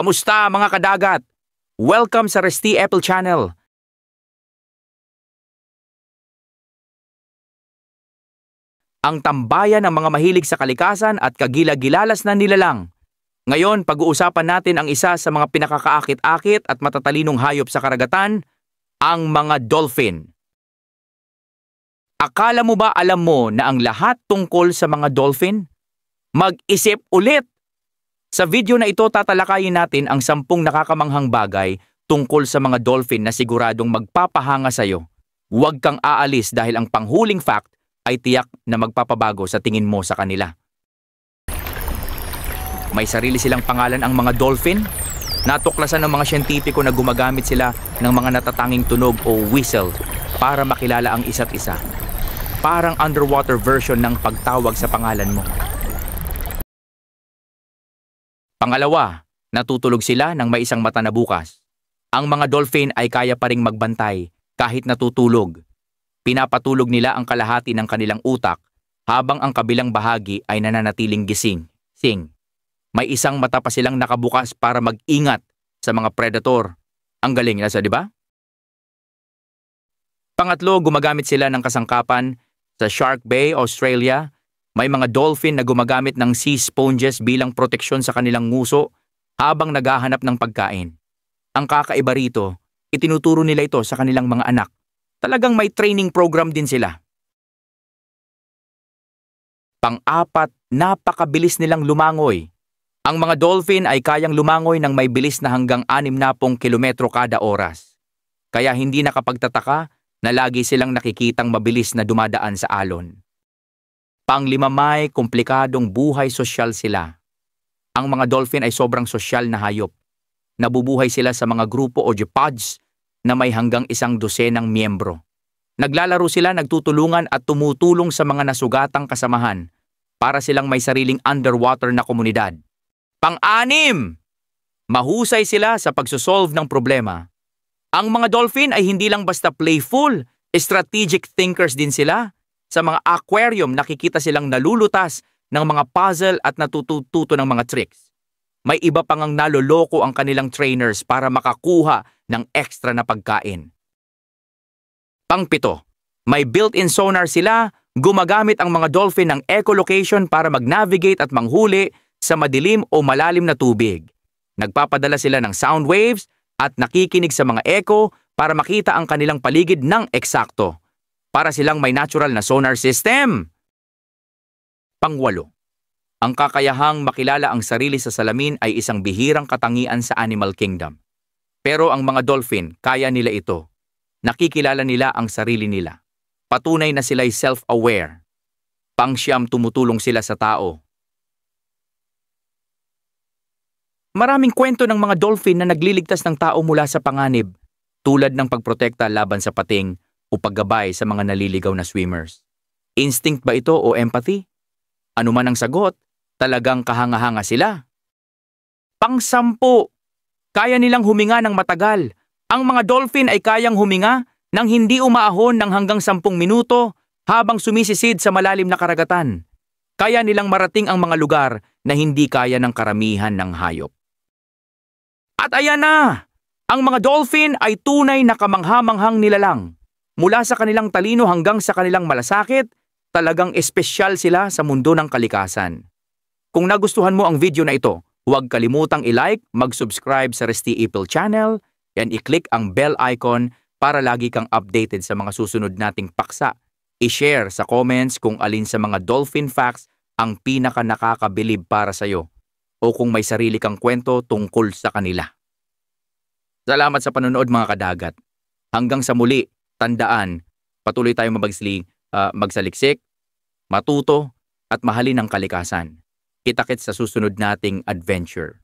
Kamusta mga kadagat? Welcome sa Resti Apple Channel. Ang tambayan ng mga mahilig sa kalikasan at kagilagilalas na nilalang. Ngayon, pag-uusapan natin ang isa sa mga pinakakaakit-akit at matatalinong hayop sa karagatan, ang mga dolphin. Akala mo ba alam mo na ang lahat tungkol sa mga dolphin? Mag-isip ulit! Sa video na ito tatalakayin natin ang 10 nakakamanghang bagay tungkol sa mga dolphin na siguradong magpapahanga sa iyo. Huwag kang aalis dahil ang panghuling fact ay tiyak na magpapabago sa tingin mo sa kanila. May sarili silang pangalan ang mga dolphin. Natuklasan ng mga siyentipiko na gumagamit sila ng mga natatanging tunog o whistle para makilala ang isa't isa. Parang underwater version ng pagtawag sa pangalan mo. Pangalawa, natutulog sila ng may isang mata na bukas. Ang mga dolphin ay kaya pa ring magbantay kahit natutulog. Pinapatulog nila ang kalahati ng kanilang utak habang ang kabilang bahagi ay nananatiling gising. May isang mata pa silang nakabukas para mag-ingat sa mga predator. Ang galing nila, di ba? Pangatlo, gumagamit sila ng kasangkapan sa Shark Bay, Australia. May mga dolphin na gumagamit ng sea sponges bilang proteksyon sa kanilang nguso habang naghahanap ng pagkain. Ang kakaiba rito, itinuturo nila ito sa kanilang mga anak. Talagang may training program din sila. Pang-apat, napakabilis nilang lumangoy. Ang mga dolphin ay kayang lumangoy ng may bilis na hanggang 60 kilometro kada oras. Kaya hindi nakapagtataka na lagi silang nakikitang mabilis na dumadaan sa alon. Pang-lima, may komplikadong buhay sosyal sila. Ang mga dolphin ay sobrang sosyal na hayop. Nabubuhay sila sa mga grupo o pods na may hanggang 12 miyembro. Naglalaro sila, nagtutulungan at tumutulong sa mga nasugatang kasamahan para silang may sariling underwater na komunidad. Pang-anim, mahusay sila sa pagsosolve ng problema. Ang mga dolphin ay hindi lang basta playful, strategic thinkers din sila. Sa mga aquarium, nakikita silang nalulutas ng mga puzzle at natututo ng mga tricks. May iba pang naloloko ang kanilang trainers para makakuha ng extra na pagkain. Pang-pito, may built-in sonar sila. Gumagamit ang mga dolphin ng echolocation para mag-navigate at manghuli sa madilim o malalim na tubig. Nagpapadala sila ng sound waves at nakikinig sa mga echo para makita ang kanilang paligid ng eksakto. Para silang may natural na sonar system. Pang-8, ang kakayahang makilala ang sarili sa salamin ay isang bihirang katangian sa animal kingdom. Pero ang mga dolphin, kaya nila ito. Nakikilala nila ang sarili nila. Patunay na sila'y self-aware. Pang-9, tumutulong sila sa tao. Maraming kwento ng mga dolphin na nagliligtas ng tao mula sa panganib, tulad ng pagprotekta laban sa pating o paggabay sa mga naliligaw na swimmers. Instinct ba ito o empathy? Ano man ang sagot, talagang kahanga-hanga sila. Pang-10, kaya nilang huminga ng matagal. Ang mga dolphin ay kayang huminga nang hindi umaahon ng hanggang 10 minuto habang sumisisid sa malalim na karagatan. Kaya nilang marating ang mga lugar na hindi kaya ng karamihan ng hayop. At ayan na! Ang mga dolphin ay tunay na kamangha-manghang nilalang. Mula sa kanilang talino hanggang sa kanilang malasakit, talagang espesyal sila sa mundo ng kalikasan. Kung nagustuhan mo ang video na ito, huwag kalimutang i-like, mag-subscribe sa Resti Apple Channel, and i-click ang bell icon para lagi kang updated sa mga susunod nating paksa. I-share sa comments kung alin sa mga dolphin facts ang pinaka-nakakabilib para sa iyo o kung may sarili kang kwento tungkol sa kanila. Salamat sa panonood mga kadagat. Hanggang sa muli, tandaan, patuloy tayong magsaliksik, matuto, at mahalin ang kalikasan. Kita-kits sa susunod nating adventure.